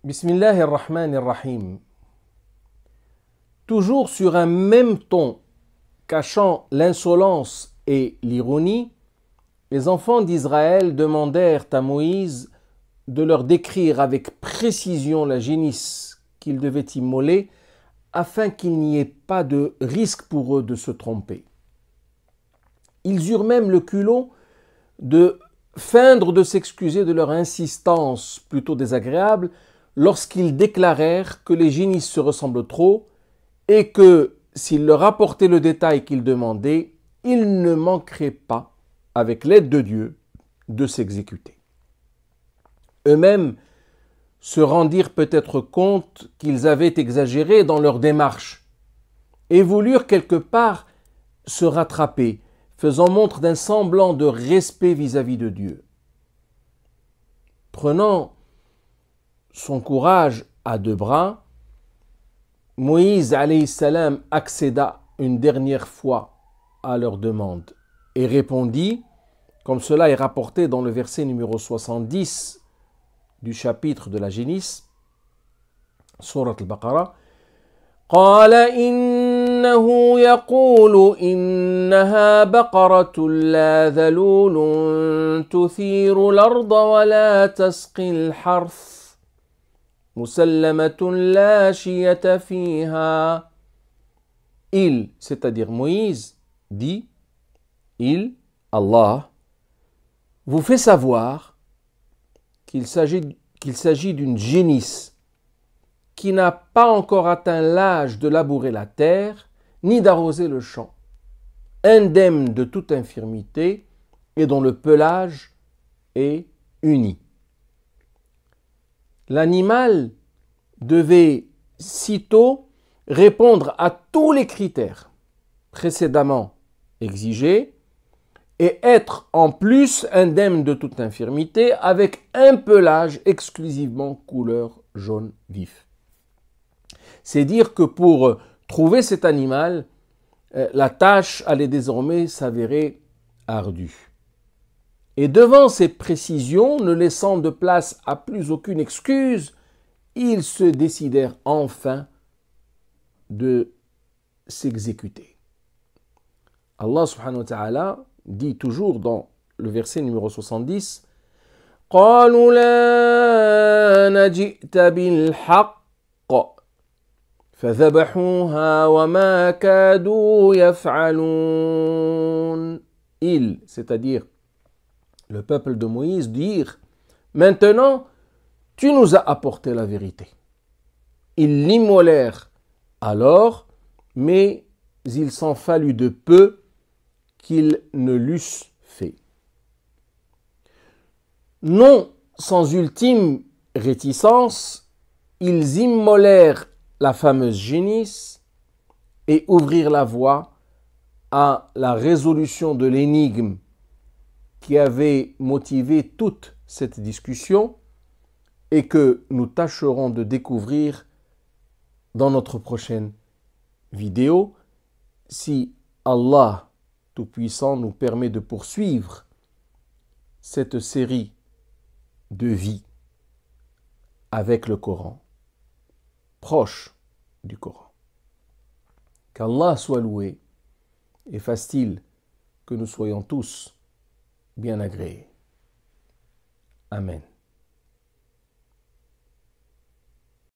Bismillahirrahmanirrahim. Toujours sur un même ton cachant l'insolence et l'ironie, les enfants d'Israël demandèrent à Moïse de leur décrire avec précision la génisse qu'ils devaient immoler afin qu'il n'y ait pas de risque pour eux de se tromper. Ils eurent même le culot de feindre de s'excuser de leur insistance plutôt désagréable lorsqu'ils déclarèrent que les génisses se ressemblent trop et que, s'ils leur apportaient le détail qu'ils demandaient, ils ne manqueraient pas, avec l'aide de Dieu, de s'exécuter. Eux-mêmes se rendirent peut-être compte qu'ils avaient exagéré dans leur démarche et voulurent quelque part se rattraper, faisant montre d'un semblant de respect vis-à-vis de Dieu. Prenant son courage à deux bras, Moïse alayhi salam accéda une dernière fois à leur demande et répondit, comme cela est rapporté dans le verset numéro 70 du chapitre de la génisse, Surat al-Baqarah, قال إنه يقول إنها بقرة لا ذلول تثير الأرض ولا تسقي الحرث مسلمة لا شية فيها. Il, c'est-à-dire Moïse, dit, Allah, vous fait savoir qu'il s'agit d'une génisse qui n'a pas encore atteint l'âge de labourer la terre, ni d'arroser le champ, indemne de toute infirmité et dont le pelage est uni. L'animal devait sitôt répondre à tous les critères précédemment exigés et être en plus indemne de toute infirmité avec un pelage exclusivement couleur jaune vif. C'est dire que pour trouver cet animal, la tâche allait désormais s'avérer ardue. Et devant ces précisions, ne laissant de place à plus aucune excuse, ils se décidèrent enfin de s'exécuter. Allah subhanahu wa ta'ala dit toujours dans le verset numéro 70, قالوا لا نجئت بالحق فذبحوها وما كادوا يفعلون. Ils, c'est-à-dire le peuple de Moïse, dirent, maintenant tu nous as apporté la vérité. Ils l'immolèrent alors, mais il s'en fallut de peu qu'ils ne l'eussent fait. Non sans ultime réticence, ils immolèrent la fameuse génisse et ouvrirent la voie à la résolution de l'énigme qui avait motivé toute cette discussion et que nous tâcherons de découvrir dans notre prochaine vidéo, si Allah Tout-Puissant nous permet de poursuivre cette série de vie avec le Coran, proche du Coran. Qu'Allah soit loué et fasse-t-il que nous soyons tous bien agréés. Amen.